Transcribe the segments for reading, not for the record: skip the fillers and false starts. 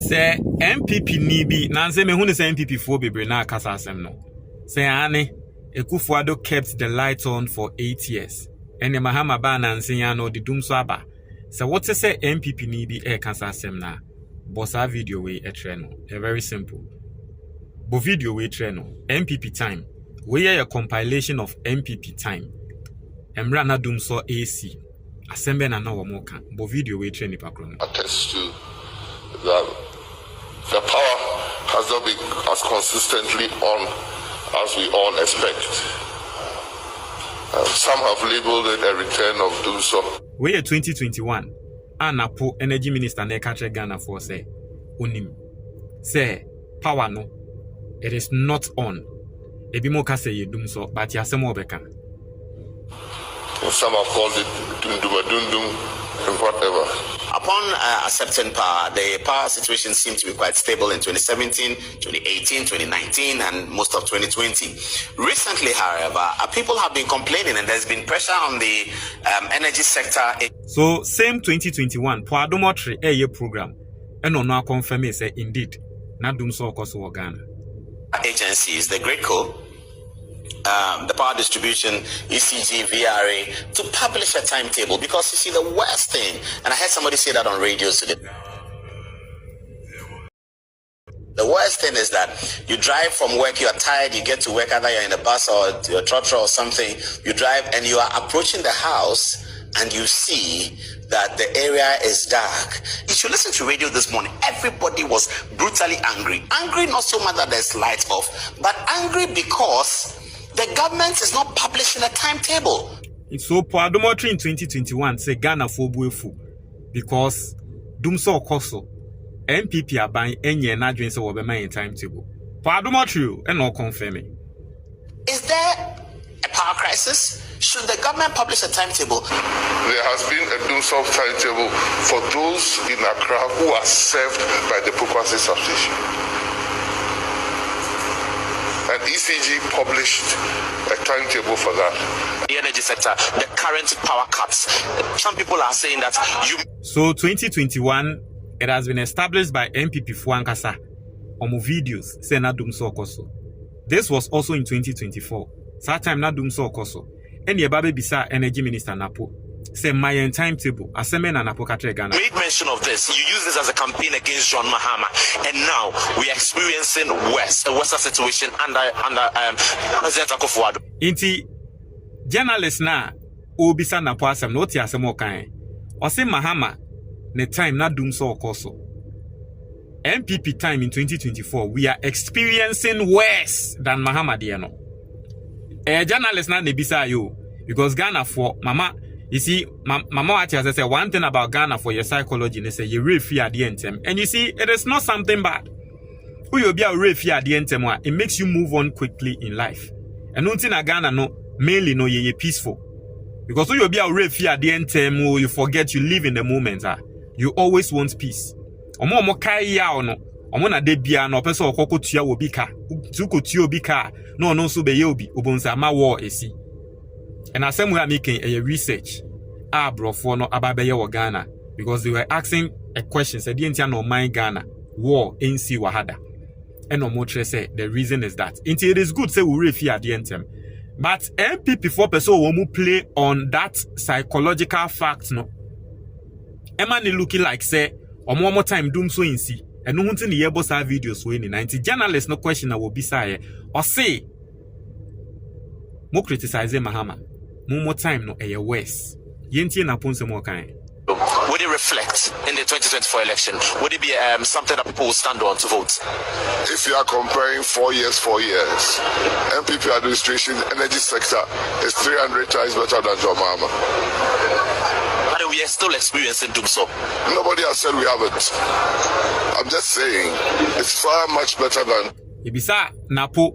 Say NPP nibi nanse me hunu say NPP for bebre na kasa asem no. Say ane Ekufuado kept the lights on for 8 years. And the Mahama ba nanse ya no the dumsor aba. So what to say NPP nibi kasa asem na. Bossa video we no. Very simple. Bo video we no. NPP time. We are a compilation of NPP time. Emra na dumsor AC. Asembe na na wamoka. Bo video we ni pakrono. Attest to that the power has not been as consistently on as we all expect. Some have labeled it a return of dumsor. We are 2021. Anapo energy minister ne catch Ghana for say unim. Say power no. It is not on. Ebi mo ka say ye dumsor, but yasemo obeka. Some have called it dundum and whatever. Upon accepting power, the power situation seemed to be quite stable in 2017, 2018, 2019, and most of 2020. Recently, however, people have been complaining and there's been pressure on the energy sector. So, same 2021, Poadomotri Eye program, and no confirm say indeed, not dumsor koso Ghana. Agencies, the GRECO, the power distribution, ECG, VRA, to publish a timetable, because you see the worst thing, and I heard somebody say that on radio today. The worst thing is that you drive from work, you are tired, you get to work, either you're in a bus or your trotro or something, you drive and you are approaching the house and you see that the area is dark. If you listen to radio this morning, everybody was brutally angry. Angry not so much that there's lights off, but angry because the government is not publishing a timetable. So Poadomotri in 2021 say Ghana for buefu because dumsor koso NPP are buying any na dream say we be timetable. Poadomotri and no confirming. Is there a power crisis? Should the government publish a timetable? There has been a dumsor timetable for those in Accra who are served by the Pokwase substation. And ECG published a timetable for that. The energy sector, the current power cuts. Some people are saying that you. So 2021, it has been established by NPP Fuankasa on videos say na dumsor koso. This was also in 2024. That time na dumsor koso. And the baby bisa energy minister Napo say my timetable aseme na Napo katre Ghana. Made mention of this. You use this as a campaign against John Mahama, and now we are experiencing a worse situation under President Akufo-Addo. Inti journalist na obisa Napo asem no ti asem okan. O say Mahama ne time na dumsor koso. NPP time in 2024 we are experiencing worse than Mahama Diano. A journalist na nebisa you because Ghana for mama. You see, Mama Ati say one thing about Ghana for your psychology, they say you really fear the entem. And you see, it is not something bad. Who you be a really fear the entem, it makes you move on quickly in life. And nothing in Ghana no mainly no ye peaceful. Because who you be a really fear the entem, you forget you live in the moment. You always want peace. Omo kai ya no. Omo na de bia no person okoko tua obi ka. Tuko tua obi ka. No so be ye obi. Obonsa ma war esi. And as some we are making a research, brofo no ababeye wa Ghana because they were asking a question. Said the no mind Ghana war NC wahada. And no more say the reason is that it is good say we refi at the entem, but NPP 4 person will play on that psychological fact no. Emma looking like say one more time doom so in see and no one in the ebosa videos we in 90 journalists no question I will be say or say mo criticize Mahama. More time no a worse. Yenti na ponse mo kan. Would it reflect in the 2024 election? Would it be something that people will stand on to vote? If you are comparing 4 years, NPP administration, energy sector is 300 times better than John Mahama. But we are still experiencing dumsor. Nobody has said we haven't. I'm just saying it's far much better than. Ibisa Napo.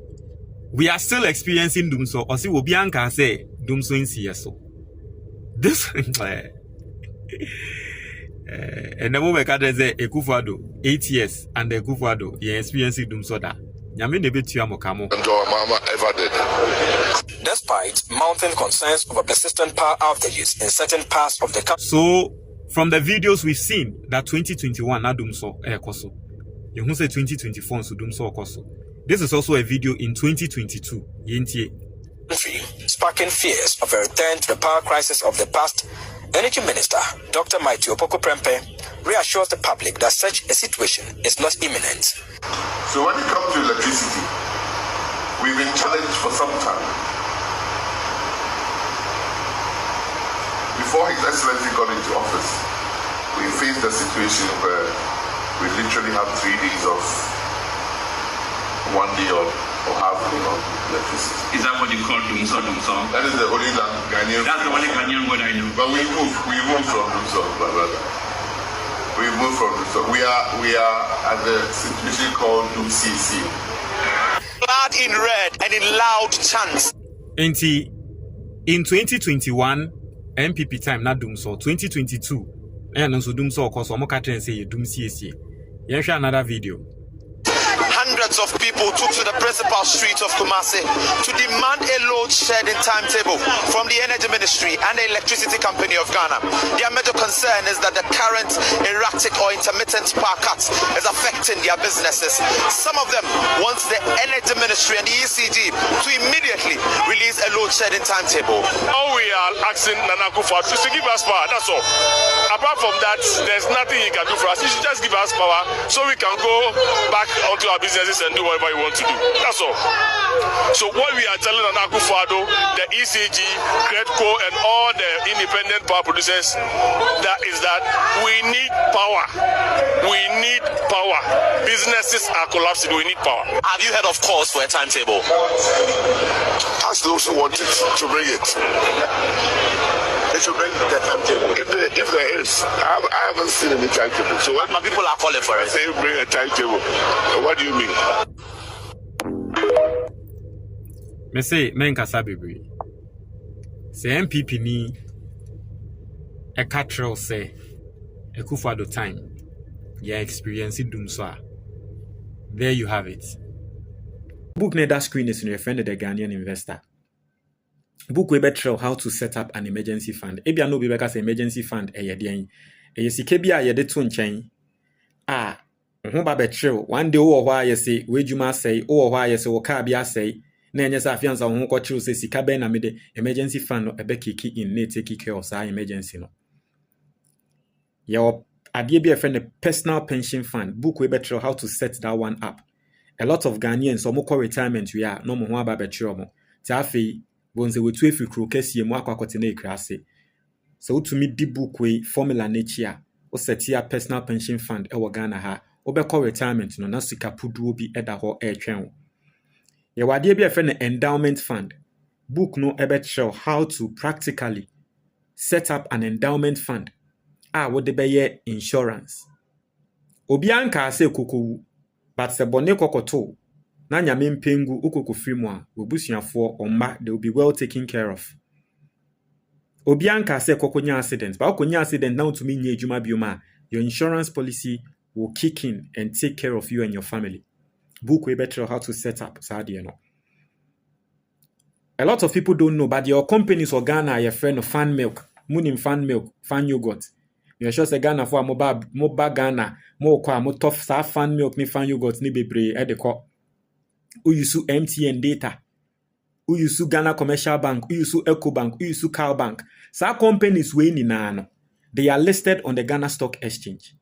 We are still experiencing dumsor. Or see Obianka say dumsor in CSO. This and the moment I say Akufo-Addo 8 years and the Akufo-Addo you experiencing dumsor da. Nyame ne betu amokamo. Mama ever did. Despite mounting concerns over persistent power outages in certain parts of the country. So from the videos we've seen that 2021 na dumsor koso. You who say 2024 so dumsor okoso. This is also a video in 2022. Yentie. Sparking fears of a return to the power crisis of the past, Energy Minister Dr. Maiti Opoko Prempe reassures the public that such a situation is not imminent. So when it comes to electricity, we've been challenged for some time. Before His Excellency got into office, we faced a situation where we literally have 3 days of 1 day or half day of electricity. Is that what you call dumsor? That is the only Ghanaian. That's the only Ghanaian word I know. But we moved from dumsor, my brother. We moved from dumsor. We are at the situation called dumcc. Clad in red and in loud chants. In 2021, NPP time na dumsor. 2022, and also dumsor okoso. Omo ka tren say ye dumcc. Yen hwe another video. Hundreds of people took to the principal streets of Kumasi to demand a load shedding timetable from the Energy Ministry and the Electricity Company of Ghana. Their major concern is that the current erratic or intermittent power cuts is affecting their businesses. Some of them want the Energy Ministry and the ECG to immediately release a load shedding timetable. All we are asking Nana Akufo-Addo is to give us power, that's all. Apart from that, there's nothing he can do for us. He should just give us power so we can go back onto our businesses and do whatever we want to do. That's all. So what we are telling Nana Akufo-Addo, the ECG, Credco, and all the independent power producers, that is that we need power. We need power. Businesses are collapsing. We need power. Have you heard of calls for a timetable? Ask those who want it to bring it. They should bring the timetable. If there is, I haven't seen any timetable. So what My people are calling for it. say bring a timetable? What do you mean? Me say men kasa bebre. Say NPP ni e katrel say Akufo-Addo time. Yeah, experience dumsor. There you have it. Book near that screen is in your friend the Ghanaian investor. Book we better how to set up an emergency fund. Ebia no be because emergency fund eyedian. Sike bia ye de to nchen. Ho ba betre one day wo hwa ye say we dwuma say wo hwa ye say wo ka bia say na enye sa afiansa ho ko kire say sika ben na me de emergency fund no ebe kiki in na take care of sa emergency no. Ye ade bia friend the personal pension fund. Book we better how to set that one up. A lot of Ghanaians omo call retirement we are no mo ho aba betre omo. Ti afei bonze wetu efikru kesi mu akwakote na ekrase. So utumi di book we formula na chi a o set ya personal pension fund e wo Ghana ha obekọ retirement no na sika puduo bi eda ho etwen. Ye wade bi efe na endowment fund. Book no ebe show how to practically set up an endowment fund. Wo de be insurance. Obi anka ase kokowu but se bone kokoto na nyame mpengu ukokofiri mu a obusuafo omma they will be well taken care of. Obi anka ase kokonya accident but kokonya accident na utumi nya ejuma bioma your insurance policy will kick in and take care of you and your family. Book we better how to set up sadie no. A lot of people don't know but your companies or Ghana your friend of fan milk, munim fan milk, fan yogurt. You sure say Ghana for moba Ghana mo kwa mo tough sa fan milk ni fan yogurt ni bebre e de ko. Who use MTN data, who use Ghana Commercial Bank, who use Eco Bank, who use Cal Bank. Some companies we ni na they are listed on the Ghana Stock Exchange.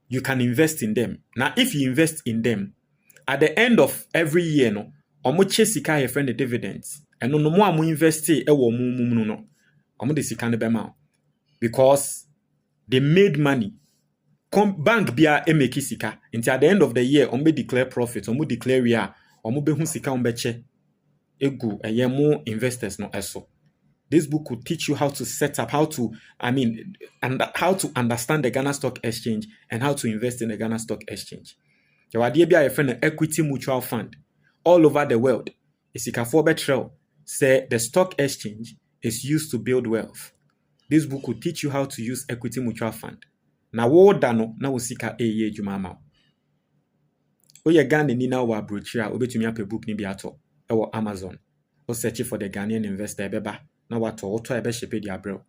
You can invest in them. Now, if you invest in them, at the end of every year, no, omo chesika your friend the dividends, and no more amu invest wo mu no, omo de sika ne bema, because they made money. Bank bia emeki sika until at the end of the year omo declare profit omo declare ya omo be hu sika omo beche egu more investors no eso. This book could teach you how to set up, how to understand the Ghana Stock Exchange and how to invest in the Ghana Stock Exchange. Your idea be a friend equity mutual fund all over the world. Isikafo betrel say the stock exchange is used to build wealth. This book could teach you how to use equity mutual fund. Na wo dano na wo sika eye adwuma ma. Oye Ghana ni na wa brochure a obetumi ape book ni bi ato e wo Amazon. O search for the Ghanaian investor ebeba na wato oto ebe shepe di abrel.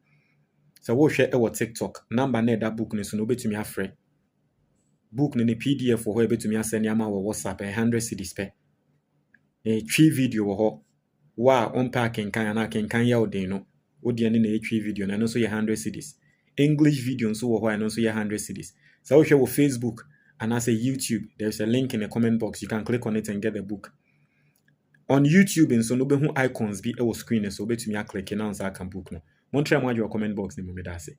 So wo hwe e wo TikTok number na that book ni so no obetumi afre book no ne PDF wɔ hɔ ebetumi asɛn ama wɔ WhatsApp 100 cedis pɛ. Twi video wɔ hɔ. Wa ɔmpɛ akenkan ana akenkan yɛ ɔden no. Odi ne na etwi video na no so yɛ 100 cedis. English video nso wɔ hɔ and also yɛ 100 cedis. So wohwɛ wɔ Facebook and as a YouTube, there's a link in the comment box. You can click on it and get the book. On YouTube nso no behu icons bi ɛwɔ screen so betumi a click na nsa aka book no. Montreal mo adwo comment box ni mo me da ase.